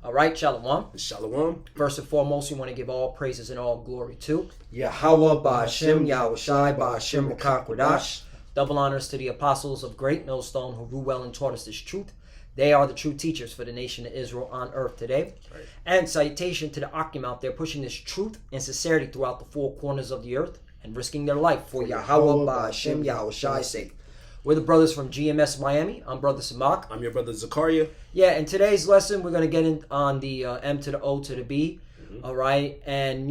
All right, Shalom. Shalom. First and foremost, we want to give all praises and all glory to Yahweh Ba'Hashem, Yahushai Ba'Hashem Makakwadash. Double honors to the apostles of Great Millstone who grew well and taught us this truth. They are the true teachers for the nation of Israel on earth today. Right. And salutation to the Akim out there pushing this truth and sincerity throughout the four corners of the earth and risking their life for Yahweh Ba'Hashem, Yahushai's sake. We're the brothers from GMS Miami. I'm Brother Samak. I'm your brother Zakaria. Yeah, in today's lesson, we're going to get in on the M to the O to the B, all right? And,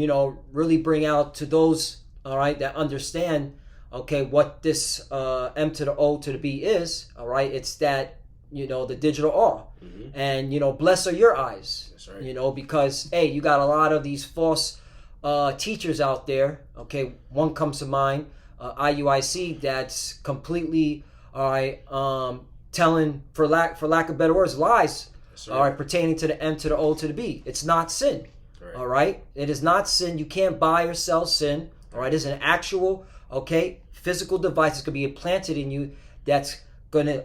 really bring out to those, all right, that understand, okay, what this M to the O to the B is, all right? It's that, the digital R. And, blessed are your eyes, That's right. Because, hey, you got a lot of these false teachers out there, okay? One comes to mind, IUIC, that's completely, all right, telling, for lack of better words, lies, Right. all right, pertaining to the M to the O to the B. It's not sin, Right. all right? It is not sin. You can't buy or sell sin, all right? It's an actual, okay, physical device that's going to be implanted in you that's going to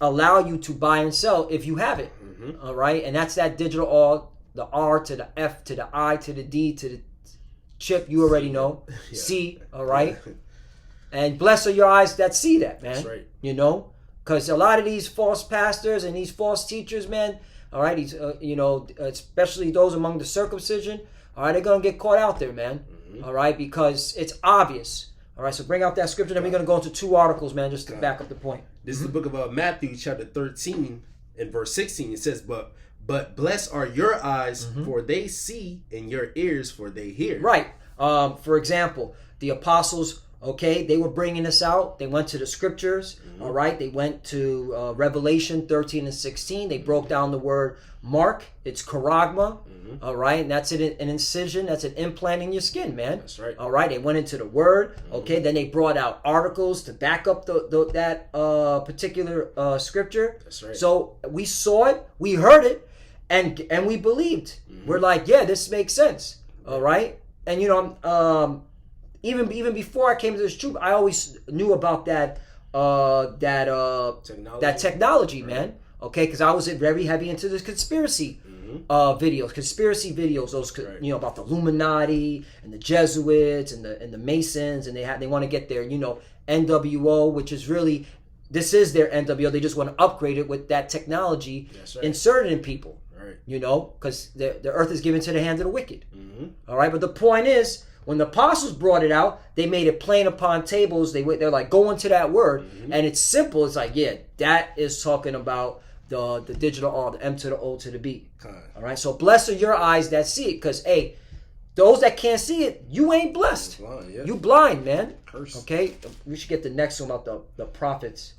allow you to buy and sell if you have it, all right? And that's that digital R, the R to the F to the I to the D to the chip, you already know. Yeah. C, all right? And blessed are your eyes that see that, man. That's right. Because a lot of these false pastors and these false teachers, man, all right, these, especially those among the circumcision, all right, they're going to get caught out there, man, all right, because it's obvious. All right, so bring out that scripture, then we're going to go into two articles, man, just to back up the point. This is the book of Matthew, chapter 13, and verse 16. It says, But blessed are your eyes, for they see, and your ears, for they hear. Right. For example, the apostles, okay, they were bringing this out. They went to the scriptures, all right? They went to Revelation 13 and 16. They broke down the word mark. It's Charagma, all right? And that's an incision. That's an implant in your skin, man. That's right. All right? They went into the word, okay? Then they brought out articles to back up that particular scripture. That's right. So we saw it. We heard it. And we believed. We're like, yeah, this makes sense. All right? And even before I came to this truth, I always knew about that technology, man. Okay, because I was very heavy into this conspiracy videos, those Right. About the Illuminati and the Jesuits and the Masons, and they want to get their NWO, which is really, this is their NWO. They just want to upgrade it with that technology inserted in people. Right. Because the earth is given to the hand of the wicked. All right, but the point is, when the apostles brought it out, they made it plain upon tables. They're like, go into that word, and it's simple. It's like, yeah, that is talking about the digital R, the M to the O to the B. All right, so blessed are your eyes that see it, because hey, those that can't see it, you ain't blessed. Blind, yeah. You blind, man. Curse. Okay, we should get the next one about the prophets.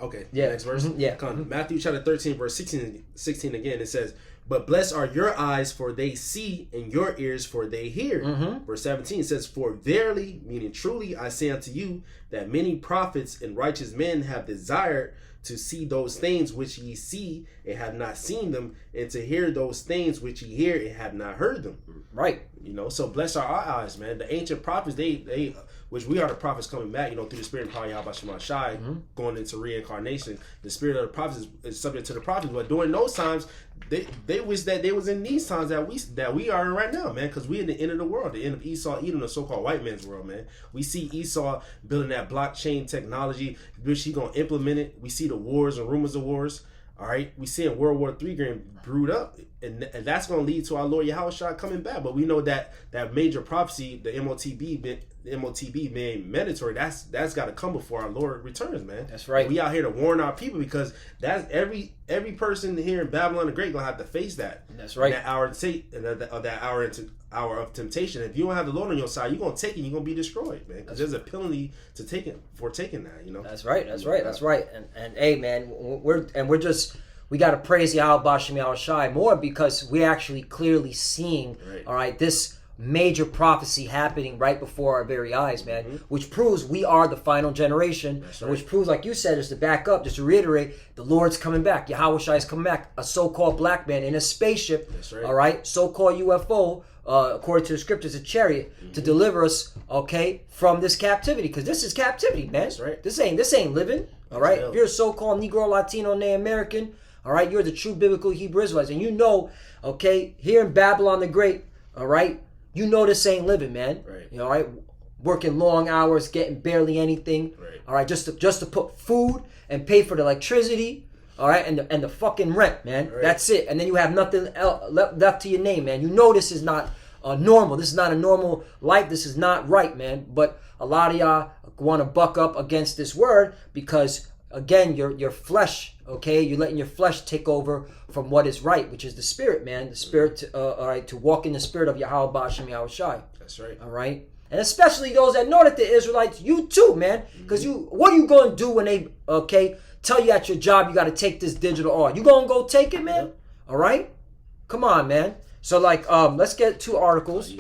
Okay, Yeah. next verse. Yeah. Matthew chapter 13, verse 16 again, it says, But blessed are your eyes, for they see, and your ears, for they hear. Verse 17 says, For verily, meaning truly, I say unto you, that many prophets and righteous men have desired to see those things which ye see, and have not seen them, and to hear those things which ye hear, and have not heard them. Right. So blessed are our eyes, man. The ancient prophets, they which we are the prophets coming back, through the spirit of Power Yahweh Shai, going into reincarnation. The spirit of the prophets is subject to the prophets, but during those times, they wish that they was in these times that we are in right now, man, because we in the end of the world, the end of Esau, Edom, the so-called white man's world, man. We see Esau building that blockchain technology, which he gonna implement it. We see the wars and rumors of wars. All right, we see in World War III getting brewed up, and that's going to lead to our Lord Yahweh Shai coming back. But we know that major prophecy, the MOTB being mandatory, that's got to come before our Lord returns, man. That's right. We out here to warn our people, because that's every person here in Babylon the Great gonna have to face that. That's right. That hour of temptation. If you don't have the Lord on your side, you're gonna take it. You're gonna be destroyed, man. Because there's a penalty to taking that. That's right. That's right. And hey, man, we got to praise Yahweh B'Shem Yahweh Shai more, because we're actually clearly seeing, all right, this major prophecy happening right before our very eyes, man, which proves we are the final generation, which proves, like you said, just to back up, just to reiterate, the Lord's coming back. Yahweh Shai is coming back, a so-called black man in a spaceship, all right, so-called UFO, according to the scriptures, a chariot, to deliver us, okay, from this captivity, because this is captivity, man. That's right. This ain't living, all right? If you're a so-called Negro, Latino, Native American, all right, you're the true biblical Hebrew Israelites. And you know, okay, here in Babylon the Great, all right, you know this ain't living, man. Right. You know, all right, working long hours, getting barely anything. Right. All right, just to put food and pay for the electricity. All right, and the fucking rent, man. Right. That's it. And then you have nothing else left to your name, man. You know this is not normal. This is not a normal life. This is not right, man. But a lot of y'all want to buck up against this word because, again, your flesh, okay, you're letting your flesh take over from what is right, which is the spirit, man. The spirit, all right, to walk in the spirit of Yahweh Ba'ashem Yahushai. That's right. All right. And especially those that know that the Israelites, you too, man. Because what are you going to do when they, okay, tell you at your job you got to take this digital art? You going to go take it, man? All right? Come on, man. So, let's get 2 articles.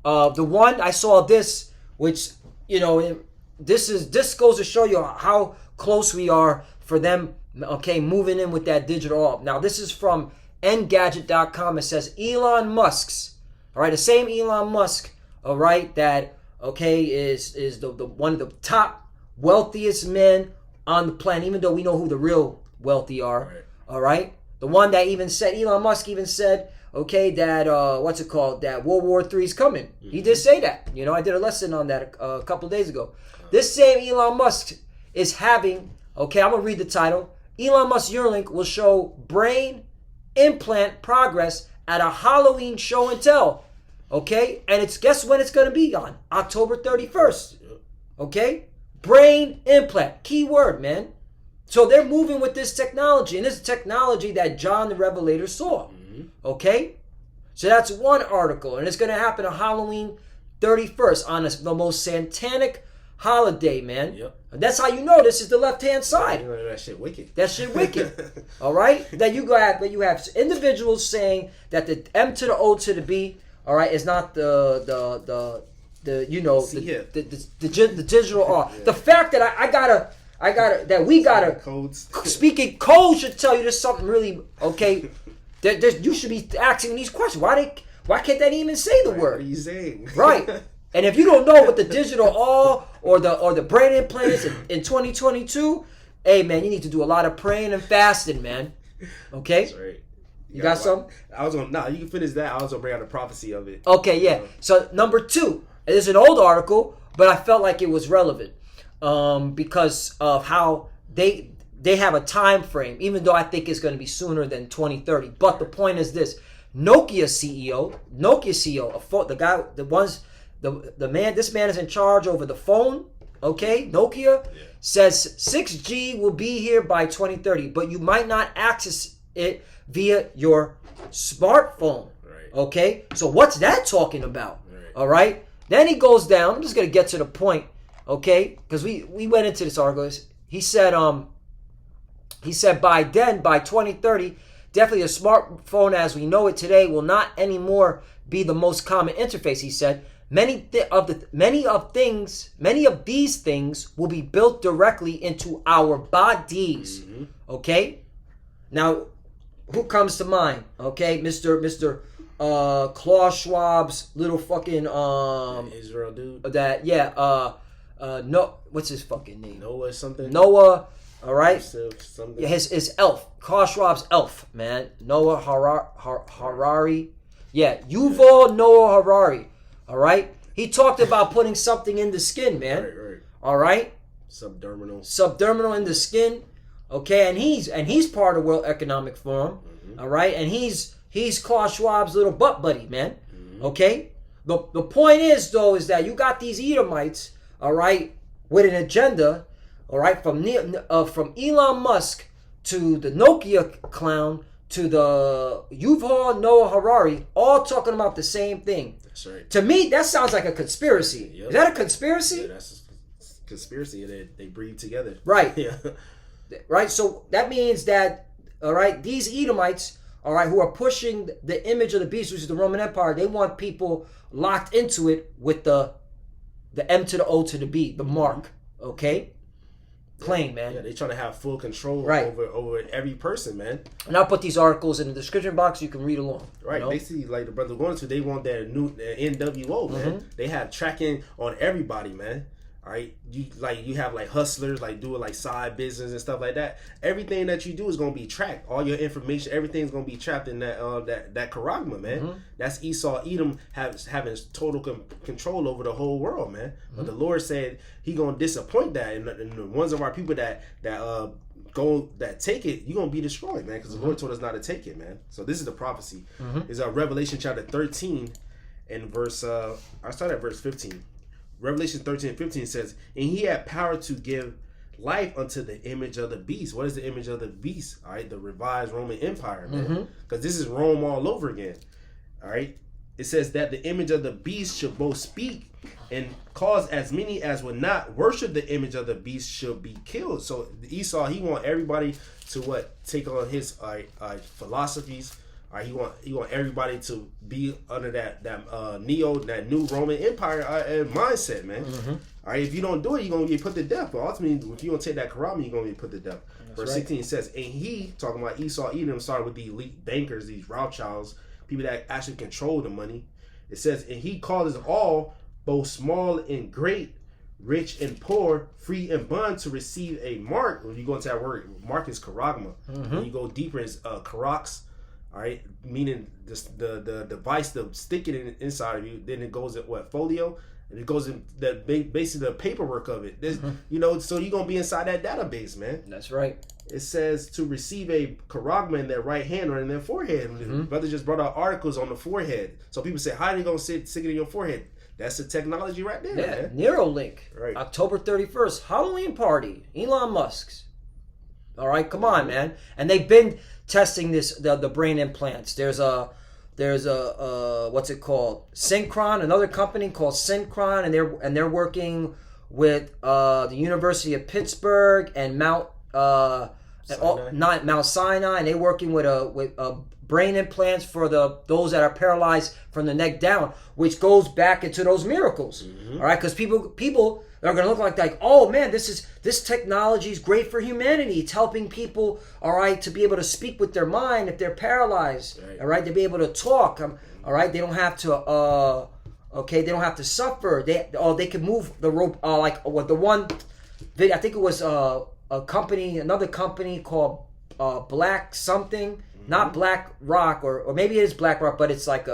The one, I saw this, which, you know, this goes to show you how close we are for them, okay, moving in with that digital art. Now, this is from Engadget.com. It says Elon Musk's, all right, the same Elon Musk, all right, that, okay, is the one of the top wealthiest men on the planet, even though we know who the real wealthy are, Right. all right? The one that even said, Elon Musk even said, okay, that, that World War III is coming. He did say that. You know, I did a lesson on that a couple of days ago. This same Elon Musk is having, okay, I'm going to read the title. Elon Musk Neuralink will show brain implant progress at a Halloween show and tell. Okay? And guess when it's going to be on? October 31st. Okay? Brain implant. Key word, man. So they're moving with this technology. And this is technology that John the Revelator saw. Okay? So that's one article. And it's going to happen on Halloween 31st on the most satanic holiday, man. Yep. And that's how you know this is the left-hand side. You know, that shit wicked. That shit wicked. All right? That you have individuals saying that the M to the O to the B, all right, is not the digital art. Yeah. The fact that we gotta codes. Speaking code should tell you there's something really okay. You should be asking these questions. Why can't they even say the word? What are you saying? Right. And if you don't know what the digital all or the brain implant is in 2022, hey man, you need to do a lot of praying and fasting, man. Okay? That's right. You got some? You can finish that. I was gonna bring out a prophecy of it. Okay, yeah. So number 2, it is an old article, but I felt like it was relevant because of how they have a time frame, even though I think it's going to be sooner than 2030. But the point is this: Nokia CEO, this man is in charge over the phone. Okay, Nokia says 6G will be here by 2030, but you might not access it via your smartphone. Right. Okay, so what's that talking about? Right. All right. Then he goes down. I'm just gonna get to the point, okay? Because we went into this article. He said by 2030, definitely a smartphone as we know it today will not anymore be the most common interface. He said many of these things will be built directly into our bodies. Mm-hmm. Okay. Now, who comes to mind? Okay, Mr. Klaus Schwab's little fucking Israel dude. What's his fucking name? Noah something. Noah. All right. Something. Yeah, his elf. Klaus Schwab's elf, man. Noah Harari. Yeah, Yuval Noah Harari. All right. He talked about putting something in the skin, man. Right. All right. Subdermal in the skin. Okay, and he's part of World Economic Forum. Mm-hmm. All right, and he's Klaus Schwab's little butt buddy, man. Mm-hmm. Okay. The point is though is that you got these Edomites, all right, with an agenda, all right, from Elon Musk to the Nokia clown to the Yuval Noah Harari, all talking about the same thing. That's right. To me, that sounds like a conspiracy. Yep. Is that a conspiracy? Yeah, that's a conspiracy. They breathe together. Right. Yeah. Right. So that means that, all right, these Edomites, all right, who are pushing the image of the beast, which is the Roman Empire, they want people locked into it with the M to the O to the B, the mark. Okay. Plain, man. Yeah, they're trying to have full control over every person, man. And I'll put these articles in the description box. You can read along. Right. You know? Basically, like the brother going to, they want their new NWO, man. Mm-hmm. They have tracking on everybody, man. All right, you have like hustlers like doing like side business and stuff like that. Everything that you do is gonna be tracked. All your information, everything's gonna be trapped in that that charagma, man. That's Esau Edom having total control over the whole world, man. But the Lord said He gonna disappoint that, and the ones of our people that take it, you're gonna be destroyed, man. Because the Lord told us not to take it, man. So this is the prophecy. It's Revelation chapter 13 and verse. I start at verse 15. Revelation 13:15 says, and He had power to give life unto the image of the beast. What is the image of the beast? All right, the revised Roman Empire, man. Because this is Rome all over again. All right. It says that the image of the beast should both speak and cause as many as would not worship the image of the beast should be killed. So Esau, he want everybody to take on his philosophies. All right, he want everybody to be under that new Roman Empire mindset, man. All right, if you don't do it, you're gonna get put to death. But ultimately, if you don't take that charagma, you're gonna get put to death. Verse 16 says, and he, talking about Esau Edom, started with the elite bankers, these Rothschilds, people that actually control the money. It says, and he causes all, both small and great, rich and poor, free and bond, to receive a mark. When you go into that word, mark is charagma. When you go deeper, it's karax. All right, meaning the device to stick it inside of you. Then it goes at folio, and it goes in that basically the paperwork of it. This, so you're gonna be inside that database, man. That's right. It says to receive a charagma in their right hand or in their forehead. Brother just brought out articles on the forehead. So people say, how are you gonna stick it in your forehead? That's the technology right there, man. Neuralink, right? October 31st, Halloween party. Elon Musk's. All right, come on, man. And they've been testing the brain implants. There's a what's it called? Synchron, another company called Synchron, and they're working with the University of Pittsburgh and Mount Sinai, and they're working with brain implants for those that are paralyzed from the neck down, which goes back into those miracles. All right, because people are going to look like, oh man, this technology is great for humanity. It's helping people, all right, to be able to speak with their mind if they're paralyzed, all right, to be able to talk, all right, they don't have to, they don't have to suffer. They can move the rope, like what the one video, I think it was another company called Black something, not Black Rock, or maybe it is Black Rock, but it's like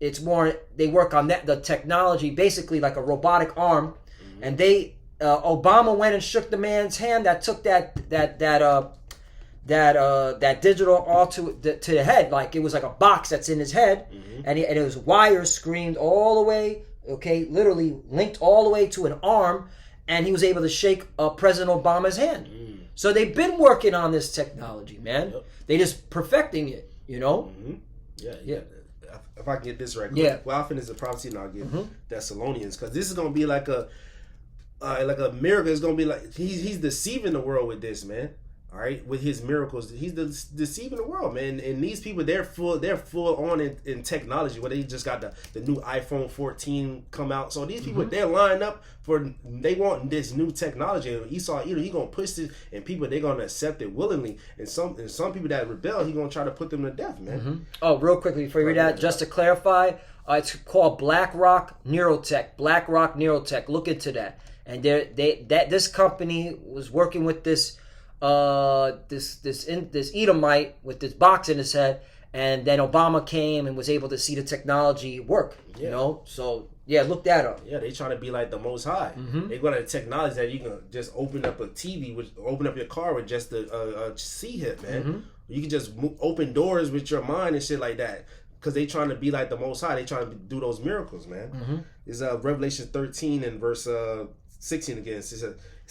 it's more, they work on the technology, basically like a robotic arm. And they, Obama went and shook the man's hand that took that digital all to the head, like it was like a box that's in his head, and it was wires screamed all the way, literally linked all the way to an arm, and he was able to shake President Obama's hand. So they've been working on this technology, man. They just perfecting it, Yeah. If I can get this right, well, I'll finish the prophecy and I'll get Thessalonians, because this is gonna be like a miracle. It's gonna be like he's deceiving the world with this, man. All right, with his miracles, he's deceiving the world, man. And these people, they're full on in technology. Where they just got the new iPhone 14 come out. So these people, they're lined up they want this new technology. And Esau, he gonna push this, and people, they're gonna accept it willingly. And some people that rebel, he gonna try to put them to death, man. Oh, real quickly before you read that, just to clarify, it's called BlackRock Neurotech. BlackRock Neurotech. Look into that. And this company was working with this Edomite with this box in his head, and then Obama came and was able to see the technology work. So look that up. Yeah, they trying to be like the Most High. They got a technology that you can just open up a TV, open up your car with just a C hit, man. You can just open doors with your mind and shit like that. Because they trying to be like the Most High. They trying to do those miracles, man. It's Revelation 13 and verse 16 again. It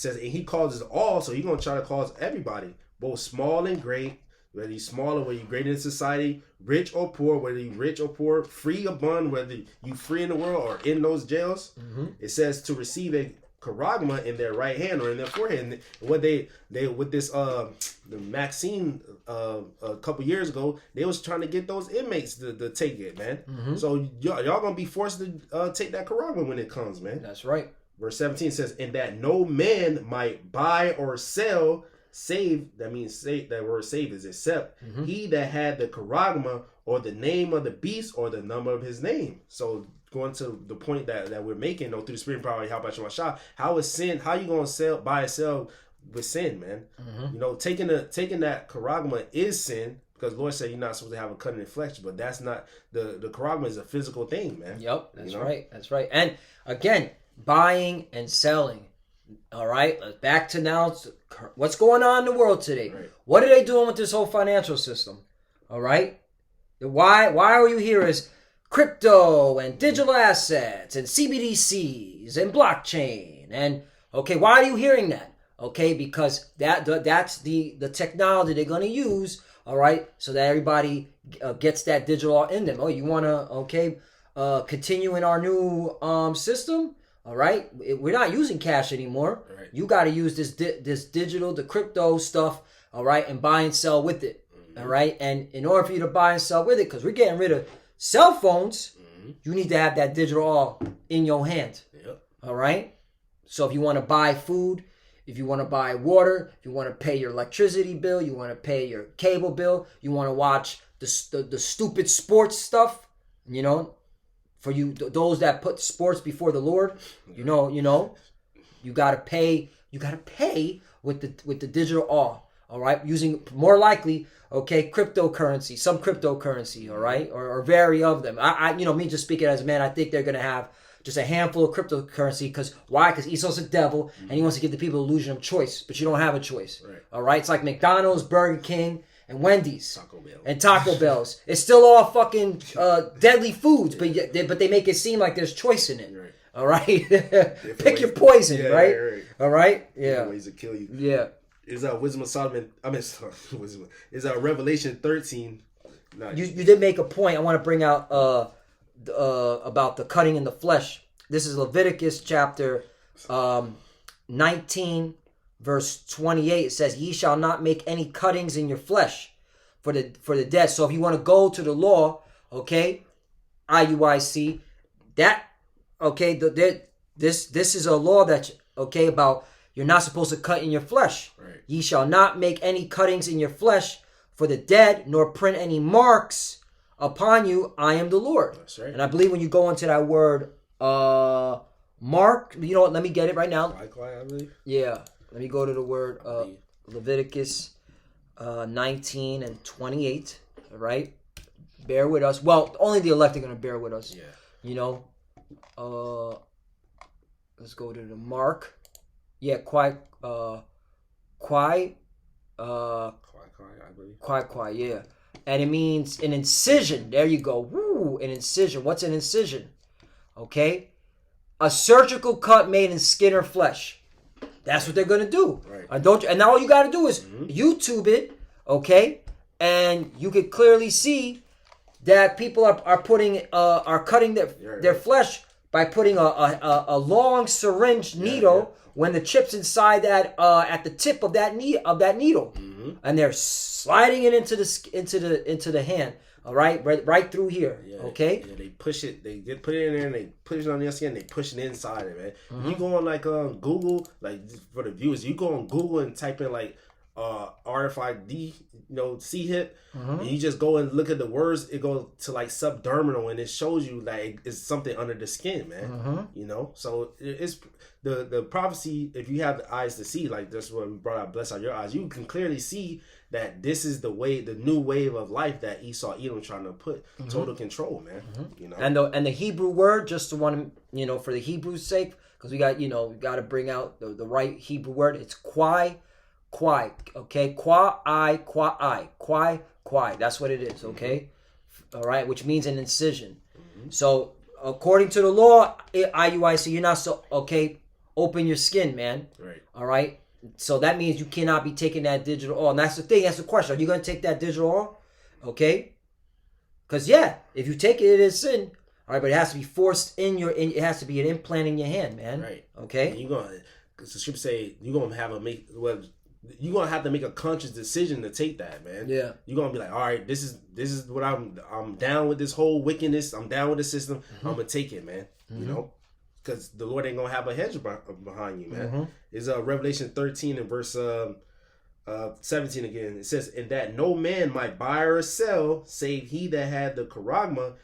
says, and he causes all, so he's going to try to cause everybody, both small and great, whether you're small or whether you're great in society, rich or poor, whether you're rich or poor, free or bond, whether you free in the world or in those jails. It says to receive a charagma in their right hand or in their forehead. And what they with this the Maxine a couple years ago, they was trying to get those inmates to take it, man. So y'all gonna be forced to take that charagma when it comes, man. That's right. Verse 17 says, and that no man might buy or sell, save, that means save, that word save is except he that had the charagma or the name of the beast or the number of his name. So going to the point that we're making, through the spirit and power, how about you, Shah? How is sin? How you gonna buy and sell with sin, man? Taking that charagma is sin, because the Lord said you're not supposed to have a cut in the flesh, but that's not the charagma is a physical thing, man. Yep, that's right. That's right. And again, buying and selling. All right, back to now. What's going on in the world today? Right. What are they doing with this whole financial system? All right, why are you here as crypto and digital assets and CBDCs and blockchain and why are you hearing that? Because that's the technology they're going to use. All right, so that everybody gets that digital in them. Oh, you want to continue in our new system? All right, we're not using cash anymore. Right. You got to use this digital, the crypto stuff. All right, and buy and sell with it. All right, and in order for you to buy and sell with it, because we're getting rid of cell phones, you need to have that digital all in your hand. Yep. All right, so if you want to buy food, if you want to buy water, if you want to pay your electricity bill, you want to pay your cable bill, you want to watch the stupid sports stuff, for you those that put sports before the Lord, you got to pay. You got to pay with the digital all right, using more likely cryptocurrency, some cryptocurrency, all right, or vary of them. I me just speaking as a man, I think they're gonna have just a handful of cryptocurrency. Because why? Because Esau's a devil, and he wants to give the people the illusion of choice, but you don't have a choice. Right. All right, it's like McDonald's, Burger King, and Wendy's, Taco Bells. It's still all fucking deadly foods, but they make it seem like there's choice in it. Right. All right, pick your poison, right? Right? All right, yeah. Different ways to kill you. Yeah. Is Wisdom of Solomon? Wisdom. Is Revelation 13? You did make a point. I want to bring out about the cutting in the flesh. This is Leviticus chapter 19, verse 28. It says, "Ye shall not make any cuttings in your flesh for the dead." So if you want to go to the law, IUIC, that this is a law that about you're not supposed to cut in your flesh. Right. Ye shall not make any cuttings in your flesh for the dead, nor print any marks upon you. I am the Lord. That's right. And I believe when you go into that word, mark, you know what? Let me get it right now. I believe. Yeah. Let me go to the word Leviticus 19 and 28. All right. Bear with us. Well, only the elect are going to bear with us. Yeah. Let's go to the mark. Yeah, I believe. Yeah. And it means an incision. There you go. Woo, an incision. What's an incision? A surgical cut made in skin or flesh. That's what they're going to do. Right. And now all you got to do is YouTube it, and you can clearly see that people are cutting their flesh by putting a long syringe needle when the chip's inside that at the tip of that needle, and they're sliding it into the hand. All right through here. Yeah, they push it. They put it in there and they push it on your skin. They push it inside it, man. You go on Google, for the viewers, you go on Google and type in RFID, C-hip, and you just go and look at the words. It goes to subdermal, and it shows you it's something under the skin, man. So it's the prophecy. If you have the eyes to see, that's what we brought out. Bless out your eyes. You can clearly see that this is the new wave of life that Esau, Edom trying to put total control, man. And the Hebrew word, just to want to for the Hebrew's sake, because we got we got to bring out the right Hebrew word. It's kwai. Kwai, that's what it is, all right, which means an incision. So according to the law, IUIC, you're not open your skin, man. Right. All right, so that means you cannot be taking that digital oil. And that's the thing, that's the question. Are you going to take that digital oil? Because if you take it, it is sin. All right, but it has to be forced it has to be an implant in your hand, man. Right. Okay. And because the scripture say you're gonna you're gonna have to make a conscious decision to take that, man. Yeah. You're gonna be like, all right, this is what I'm down with this whole wickedness. I'm down with the system. I'm gonna take it, man. Because the Lord ain't gonna have a hedge behind you, man. It's Revelation 13 and verse 17 again. It says, "And that no man might buy or sell, save he that had the charagma,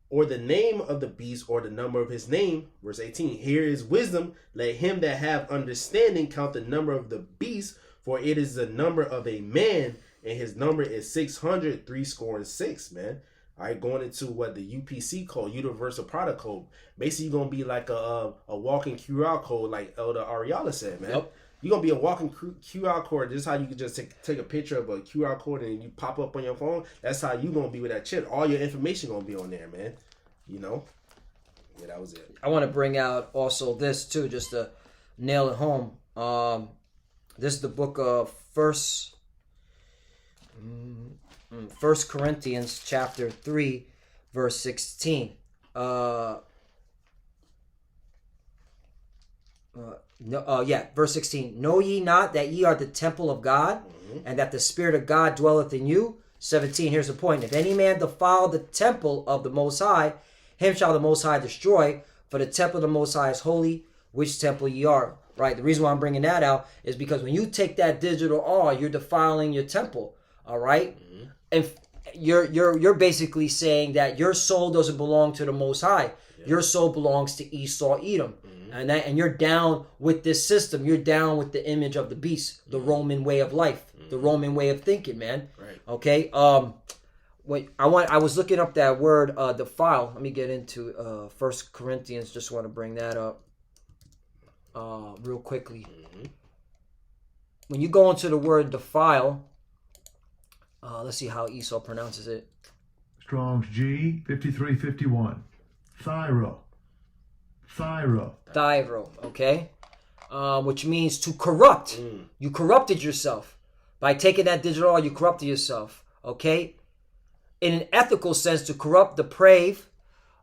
or the name of the beast, or the number of his name. Verse 18. Here is wisdom. Let him that have understanding count the number of the beast, for it is the number of a man, and his number is 666, man. All right, going into what the UPC code, Universal Product Code. Basically, you're going to be like a walking QR code, like Elder Ariala said, man. Yep. You're going to be a walking QR code. This is how you can just take a picture of a QR code and you pop up on your phone. That's how you're going to be with that chip. All your information going to be on there, man. You know? Yeah, that was it. I want to bring out also this, too, just to nail it home. This is the book of First Corinthians chapter 3, verse 16. Verse 16. Know ye not that ye are the temple of God, and that the Spirit of God dwelleth in you? 17. Here's the point. If any man defile the temple of the Most High, him shall the Most High destroy. For the temple of the Most High is holy, which temple ye are. Right. The reason why I'm bringing that out is because when you take that digital awe, you're defiling your temple. All right. And you're basically saying that your soul doesn't belong to the Most High. Yeah. Your soul belongs to Esau, Edom. And you're down with this system. You're down with the image of the beast, the Roman way of life, the Roman way of thinking, man. Right. Okay. I was looking up that word defile. Let me get into 1 Corinthians. Just want to bring that up real quickly. When you go into the word defile, let's see how Esau pronounces it. Strong's G 5351. Thyro. Okay? Which means to corrupt. You corrupted yourself. By taking that digital awe, you corrupted yourself. Okay? In an ethical sense, to corrupt, deprave,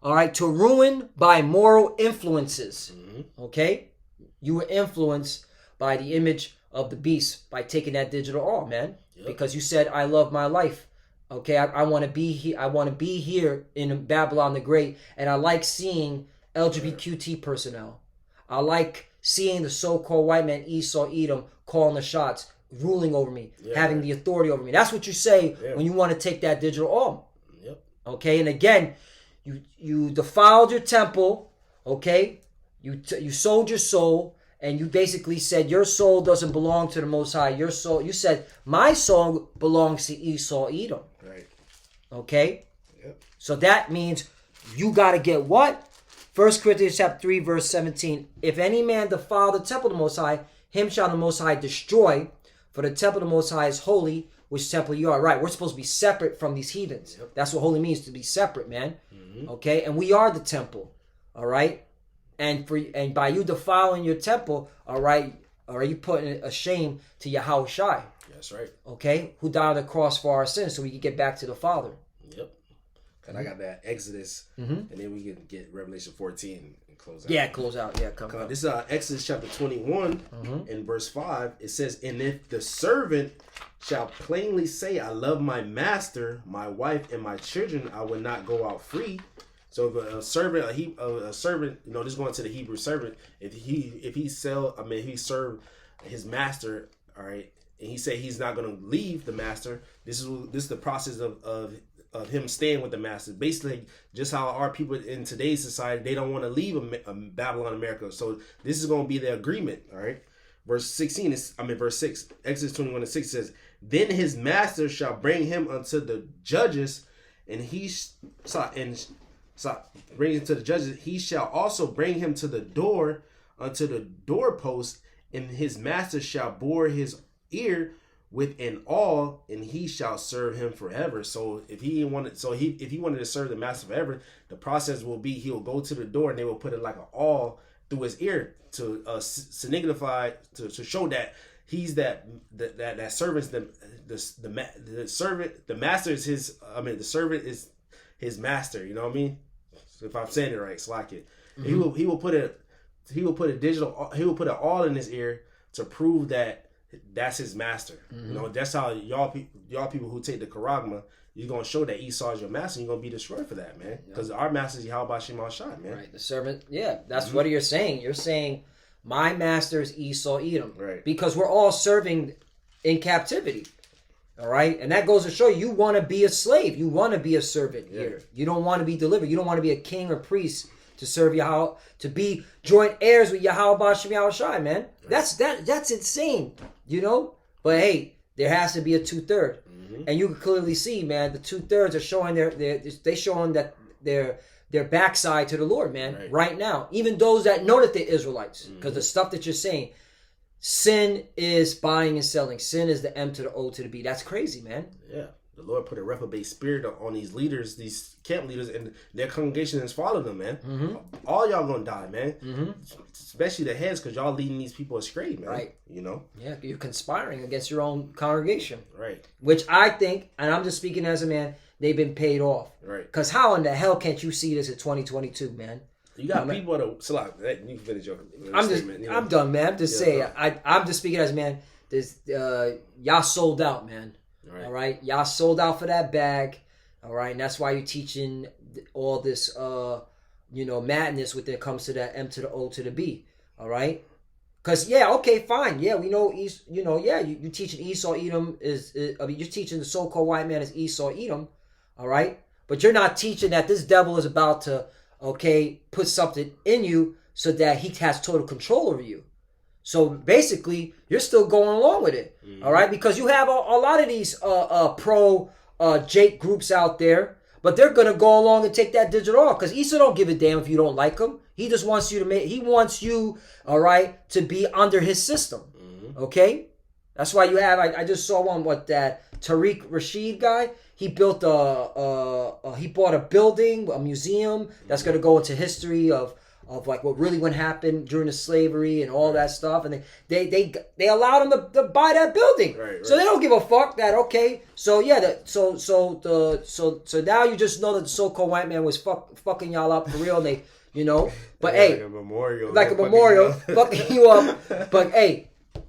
all right, to ruin by moral influences. Okay? You were influenced by the image of the beast by taking that digital awe, man. Yep. Because you said, I love my life. Okay, I want to be here. I want to be here in Babylon the Great, and I like seeing LGBTQT personnel. I like seeing the so-called white man Esau, Edom, calling the shots, ruling over me, having the authority over me. That's what you say when you want to take that digital awe. Yep. Okay, and again, you defiled your temple. Okay, you sold your soul. And you basically said your soul doesn't belong to the Most High. Your soul, you said, my soul belongs to Esau, Edom. Right. Okay? Yep. So that means you got to get what? 1 Corinthians chapter 3, verse 17. If any man defile the temple of the Most High, him shall the Most High destroy. For the temple of the Most High is holy, which temple you are. Right. We're supposed to be separate from these heathens. Yep. That's what holy means, to be separate, man. Okay? And we are the temple. All right? And by you defiling your temple, all right, are you putting a shame to Yahweh Shai? That's right. Okay, who died on the cross for our sins, so we can get back to the Father. Yep. And I got that Exodus, and then we can get Revelation 14 and close out. Yeah, close out. Yeah, come on. This is Exodus chapter 21, in verse 5. It says, "And if the servant shall plainly say, I love my master, my wife, and my children, I will not go out free." So if a servant, you know, this is going to the Hebrew servant. If he served his master, all right, and he said he's not going to leave the master. This is the process of him staying with the master. Basically, just how our people in today's society, they don't want to leave Babylon, America. So this is going to be the agreement, all right. Verse 6. Exodus 21:6 says, "Then his master shall bring him unto the judges, and bring him to the judges. He shall also bring him to the door, unto the doorpost, and his master shall bore his ear with an awl, and he shall serve him forever." So if he wanted to serve the master forever, the process will be he'll go to the door, and they will put it like an awl through his ear to signify to show that he's that servant's the servant. The master is his. The servant is his master. You know what I mean? If I'm saying it right, slack it. He will put an awl in his ear to prove that that's his master. You know, that's how y'all people who take the Charagma, you're gonna show that Esau is your master. And you're gonna be destroyed for that, man. Because our master is Yahweh Shema Shai, man. Right, the servant. Yeah, that's what you're saying. You're saying my master is Esau, Edom. Right. Because we're all serving in captivity. All right, and that goes to show you want to be a slave. You want to be a servant here. You don't want to be delivered. You don't want to be a king or priest to serve Yahweh, to be joint heirs with Yahweh Bashem Yahweh Shai, man. That's insane, you know. But hey, there has to be a 2/3, and you can clearly see, man, the 2/3 are showing they showing that their backside to the Lord, man, right now. Even those that know that they're Israelites, because the stuff that you're saying. Sin is buying and selling. Sin is the M to the O to the B. That's crazy, man. Yeah. The Lord put a reprobate spirit on these leaders, these camp leaders, and their congregation has followed them, man. All y'all gonna die, man. Especially the heads, because y'all leading these people astray, man. Right. You know? Yeah, you're conspiring against your own congregation. Right. Which I think, and I'm just speaking as a man, they've been paid off. Right. Because how in the hell can't you see this in 2022, man? You got people that you can finish your statement. I'm done, man. I'm just saying. I'm just speaking as a man. This y'all sold out, man. All right, y'all sold out for that bag. All right, and that's why you're teaching all this, madness when it comes to that M to the O to the B. All right, because okay, fine, we know you teaching Esau Edom you're teaching the so-called white man is Esau Edom. All right, but you're not teaching that this devil is about to. Okay, put something in you so that he has total control over you. So basically, you're still going along with it, all right? Because you have a lot of these pro Jake groups out there, but they're gonna go along and take that digital off because Esau don't give a damn if you don't like him. He just wants you to he wants you, all right, to be under his system, okay? That's why you have. I just saw one with that Tariq Rashid guy. He built he bought a building, a museum that's going to go into history of like what really went happen during the slavery and all that stuff. And they allowed him to buy that building, right. So they don't give a fuck that So so now you just know that the so-called white man was fucking y'all up for real. And but hey, like a memorial, fucking you up. But hey.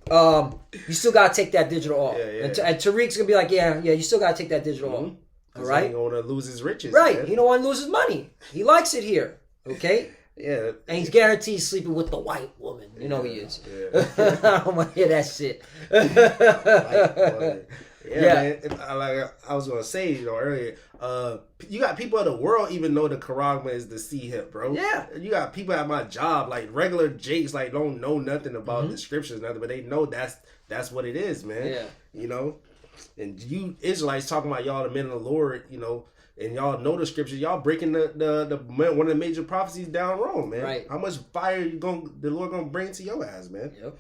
You still gotta take that digital off, and Tariq's gonna be like, you still gotta take that digital off. All right, he don't want to lose his riches, right? Man. He don't want to lose his money. He likes it here, okay? Yeah, and he's guaranteed sleeping with the white woman. You know he is. Yeah. I don't want to hear that shit. Man. I was gonna say, earlier, you got people in the world even know the Charagma is the C hip, bro. Yeah. You got people at my job, like regular Jakes, like don't know nothing about the scriptures, nothing, but they know that's what it is, man. Yeah. And you Israelites talking about y'all the men of the Lord, and y'all know the scriptures, y'all breaking the one of the major prophecies down wrong, man. Right. How much fire the Lord gonna bring to your ass, man? Yep.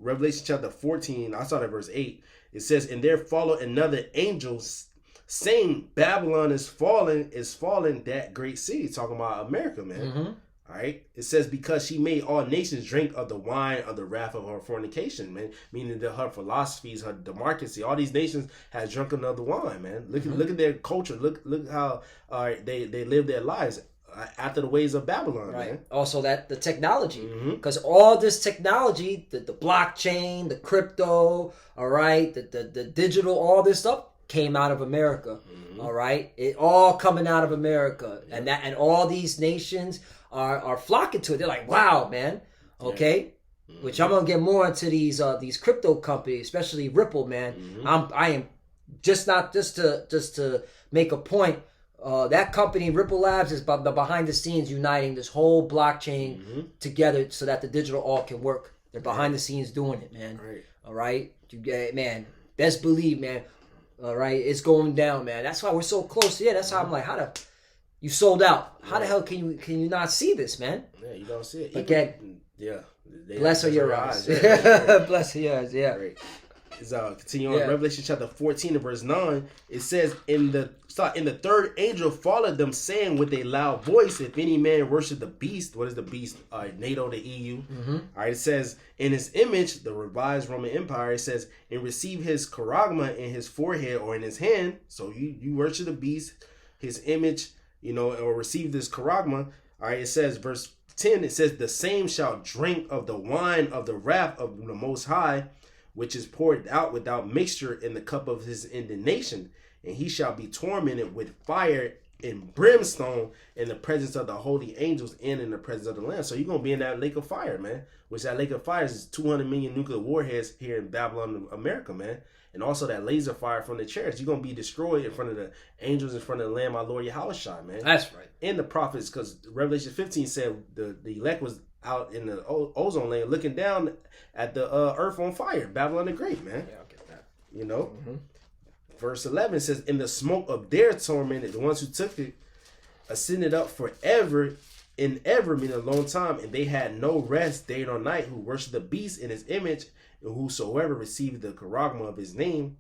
Revelation chapter 14, I started at verse 8. It says, and there followed another angel saying, Babylon is fallen, that great city. Talking about America, man. All right. It says, because she made all nations drink of the wine of the wrath of her fornication, man. Meaning that her philosophies, her democracy, all these nations has drunken of the wine, man. Look at their culture. Look how they live their lives after the ways of Babylon, right? Man. Also, that the technology, because all this technology, the blockchain, the crypto, all right, the digital, all this stuff came out of America, all right. It all coming out of America, and all these nations are flocking to it. They're like, wow, man, okay. Which I'm gonna get more into these crypto companies, especially Ripple, man. I am just to make a point. That company, Ripple Labs, is the behind the scenes uniting this whole blockchain together so that the digital all can work. They're behind the scenes doing it, man. Right. All right, man. Best believe, man. All right, it's going down, man. That's why we're so close. That's how I'm like, you sold out? How the hell can you not see this, man? Yeah, you don't see it. Again, bless your eyes. Bless your eyes. Yeah. Right. Continue on Revelation chapter 14 and verse 9. It says, in the third angel followed them, saying with a loud voice, if any man worship the beast. What is the beast? NATO, the EU. All right, it says, in his image, the revised Roman Empire, it says, and receive his charagma in his forehead or in his hand. So you worship the beast, his image, or receive this charagma. All right, it says, verse 10, it says, the same shall drink of the wine of the wrath of the Most High, which is poured out without mixture in the cup of his indignation, and he shall be tormented with fire and brimstone in the presence of the holy angels and in the presence of the Lamb. So you're going to be in that lake of fire, man, which that lake of fire is 200 million nuclear warheads here in Babylon, America, man. and also that laser fire from the chariots. You're gonna be destroyed in front of the angels, in front of the Lamb, our Lord Yahushua, man. That's right. And the prophets, because Revelation 15 said the elect was out in the ozone layer looking down at the earth on fire, Babylon the Great, man. Yeah, I'll get that. You know, verse 11 says, "In the smoke of their torment, the ones who took it ascended up forever and ever," meaning a long time, "and they had no rest day nor night, who worship the beast in his image, and whosoever received the charagma of his name."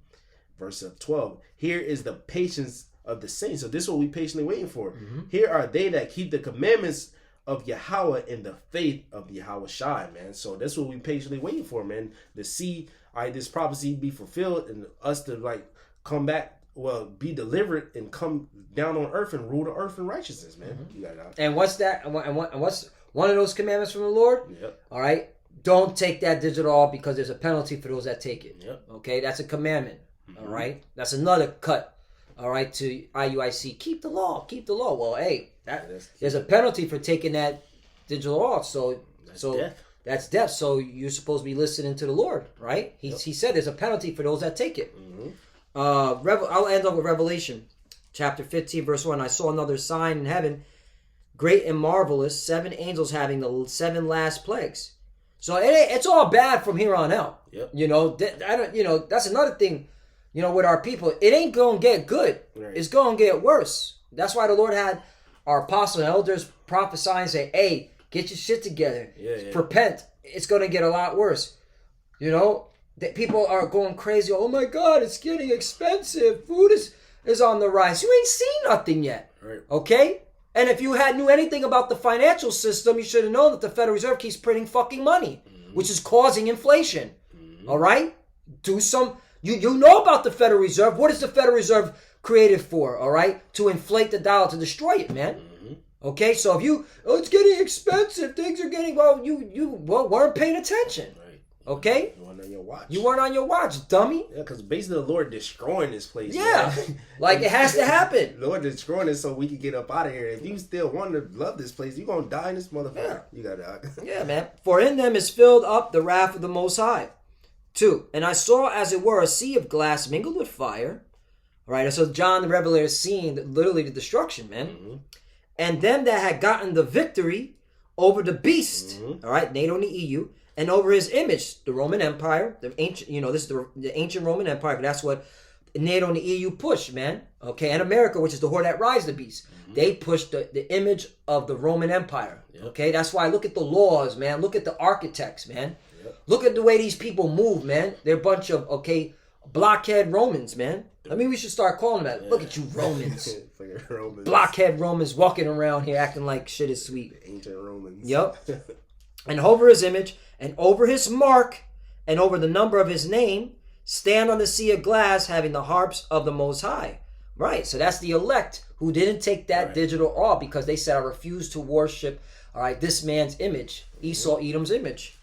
Verse 12, "Here is the patience of the saints." So this is what we patiently waiting for. "Here are they that keep the commandments of Yahweh in the faith of Yahweh Shai," man. So that's what we patiently waiting for, man. To see this prophecy be fulfilled and us to like come back, well, be delivered and come down on earth and rule the earth in righteousness, man. You got that. And what's that? And what's one of those commandments from the Lord? Yep. All right. Don't take that digital off because there's a penalty for those that take it. Yep. Okay, that's a commandment. All right. That's another cut. All right, to IUIC. Keep the law. Keep the law. Well, hey, there's a penalty for taking that digital off. So death. That's death. So you're supposed to be listening to the Lord, right? He said there's a penalty for those that take it. I'll end up with Revelation chapter 15, verse 1. "I saw another sign in heaven, great and marvelous, 7 angels having the 7 last plagues." So it's all bad from here on out. Yep. You know, I don't. You know, that's another thing. You know, with our people, it ain't gonna get good. Right. It's gonna get worse. That's why the Lord had our apostles and elders prophesy and say, "Hey, get your shit together. Repent. It's gonna get a lot worse." You know, that people are going crazy. "Oh my God, it's getting expensive. Food is on the rise." You ain't seen nothing yet. Right. Okay? And if you knew anything about the financial system, you should have known that the Federal Reserve keeps printing fucking money, which is causing inflation. All right? Do some... You know about the Federal Reserve. What is the Federal Reserve created for? All right? To inflate the dollar, to destroy it, man. Okay? So if it's getting expensive, things are getting... Well, you weren't paying attention. Right. Okay? You weren't on your watch. You weren't on your watch, dummy. Yeah, because basically the Lord destroying this place. Yeah. Man. Like it has to happen. The Lord destroying it so we can get up out of here. If you still want to love this place, you're going to die in this motherfucker. Yeah. You got to die. Yeah, man. "For in them is filled up the wrath of the Most High." 2, "And I saw as it were a sea of glass mingled with fire." All right, so John the Revelator is seeing literally the destruction, man. "And them that had gotten the victory over the beast," all right, NATO and the EU, "and over his image," the Roman Empire, the ancient, this is the ancient Roman Empire. That's what NATO and the EU pushed, man. Okay, and America, which is the whore that rides the beast. They pushed the image of the Roman Empire. Okay, that's why look at the laws, man. Look at the architects, man. Look at the way these people move, man. They're a bunch of, blockhead Romans, man. I mean, we should start calling them that. Look at you, Romans. Romans. Blockhead Romans walking around here acting like shit is sweet. Ancient Romans. Yep. "And over his image, and over his mark, and over the number of his name, stand on the sea of glass, having the harps of the Most High." Right, so that's the elect who didn't take that digital off because they said, "I refuse to worship, all right, this man's image, Esau, Edom's image."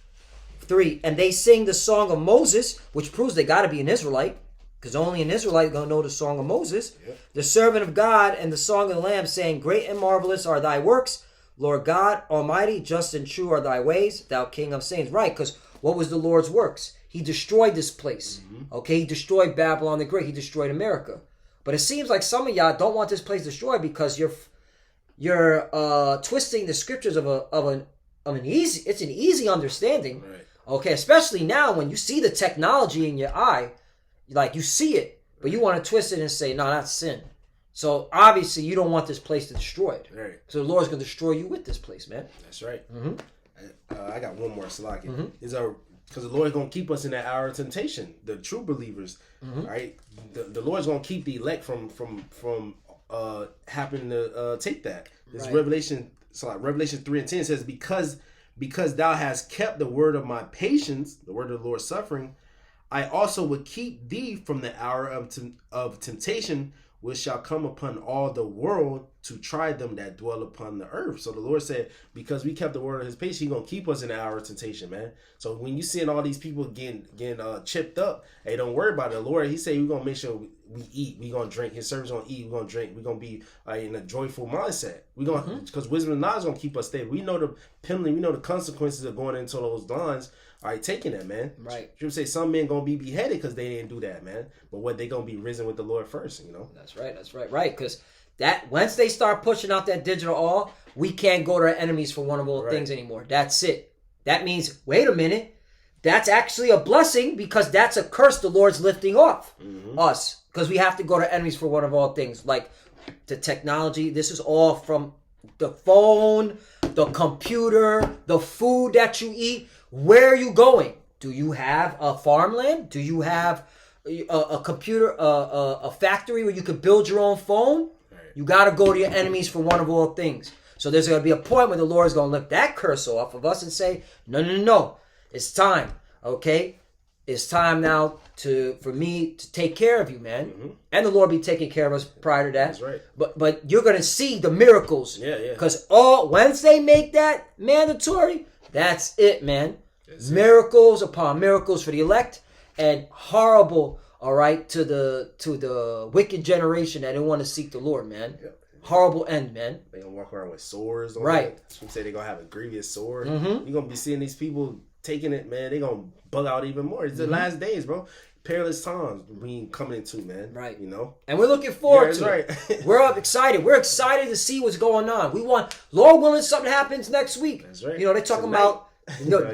3, "And they sing the song of Moses," which proves they got to be an Israelite, because only an Israelite is going to know the song of Moses. "The servant of God, and the song of the Lamb, saying, Great and marvelous are thy works, Lord God Almighty, just and true are thy ways, thou King of saints." Right, because what was the Lord's works? He destroyed this place. Okay, he destroyed Babylon the Great. He destroyed America. But it seems like some of y'all don't want this place destroyed because you're twisting the scriptures of an easy understanding. Right. Okay, especially now when you see the technology in your eye, like you see it, but you want to twist it and say, "No, that's sin." So obviously you don't want this place destroyed. Right. So the Lord's going to destroy you with this place, man. That's right. I got one more, Salaki. Because the Lord's going to keep us in that hour of temptation, the true believers. Right? The Lord's going to keep the elect from happening to take that. This Revelation 3:10 says, because thou hast kept the word of my patience, the word of the Lord's suffering, I also would keep thee from the hour of temptation, which shall come upon all the world to try them that dwell upon the earth. So the Lord said, because we kept the word of his patience, he's going to keep us in the hour of temptation, man. So when you seeing all these people getting chipped up, hey, don't worry about it. The Lord, he said, we're going to make sure we eat, we gonna drink. His servants gonna eat, we gonna drink. We gonna be in a joyful mindset. We gonna because wisdom and knowledge gonna keep us stable. We know the penalty. We know the consequences of going into those lines. All right, taking that, man. Right. You say some men gonna be beheaded because they didn't do that, man. But what they gonna be risen with the Lord first, you know? That's right. Right. Because that once they start pushing out that digital all, we can't go to our enemies for one of all things anymore. That's it. That means, wait a minute, that's actually a blessing because that's a curse the Lord's lifting off us. Because we have to go to enemies for one of all things. Like the technology, this is all from the phone, the computer, the food that you eat. Where are you going? Do you have a farmland? Do you have a computer, a factory where you could build your own phone? Right. You got to go to your enemies for one of all things. So there's going to be a point where the Lord is going to lift that curse off of us and say, no. It's time, okay? It's time now for me to take care of you, man. And the Lord be taking care of us prior to that. That's right. But you're going to see the miracles. Yeah. Because once they make that mandatory, that's it, man. That's miracles upon miracles for the elect, and horrible, all right, to the wicked generation that didn't want to seek the Lord, man. Yep. Horrible end, man. They gonna walk around with swords. Right. Some say they gonna have a grievous sword. You're gonna be seeing these people taking it, man. They gonna bug out even more. It's the last days, bro. Perilous times we coming into, man. Right. You know? And we're looking forward to it. We're excited. We're excited to see what's going on. We want, Lord willing, something happens next week. That's right. You know, they're talking about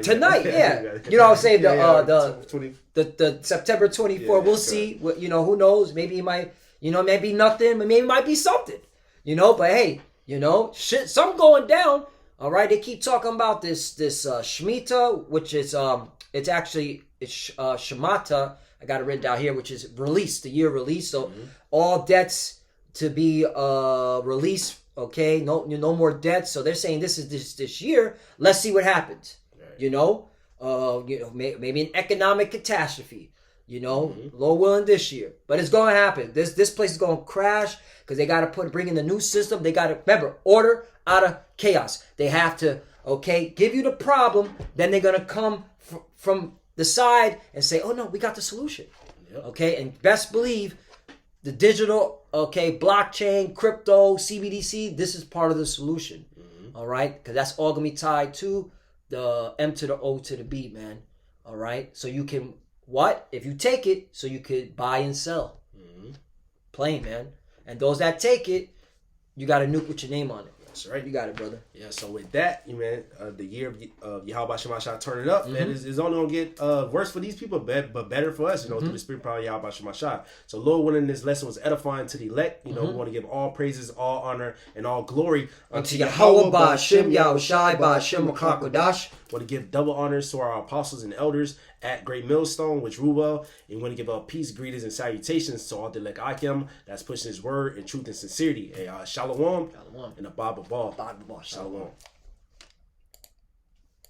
tonight, yeah. You know what I'm saying? The September 24th, we'll see. You know, who knows? Maybe it might, maybe nothing, but maybe it might be something. You know, but hey, shit, something going down. All right, they keep talking about this Shemitah, which is it's Shemata. I got it written down here, which is release, the year release. So all debts to be released. Okay, no more debts. So they're saying this is this year. Let's see what happens. Right. Maybe an economic catastrophe. Lord willing, this year, but it's going to happen. This place is going to crash because they got to bring in the new system. They got to remember order out of chaos. They have to give you the problem. Then they're going to come from the side and say, "Oh no, we got the solution." Yep. Okay, and best believe the digital, blockchain, crypto, CBDC. This is part of the solution. All right, because that's all gonna be tied to the M to the O to the B, man. All right, so you can. What? If you take it, so you could buy and sell. Plain, man. And those that take it, you got a nuke with your name on it. That's right. You got it, brother. Yeah, so with that, man, the year of Yahweh Shemashah turning up, man, is only going to get worse for these people, but better for us, through the spirit power of Yahweh Shemashah. So Lord willing, this lesson was edifying to the elect. We want to give all praises, all honor, and all glory unto Yahweh Ba'Shem Yahushai Ba'Shem Makakodash. Want to give double honors to our apostles and elders at Great Millstone, which rule well. And want to give peace, greetings, and salutations to all the elect Akim that's pushing his word in truth and sincerity. Hey, shalom. Shalom. And a Bob of all. Shalom.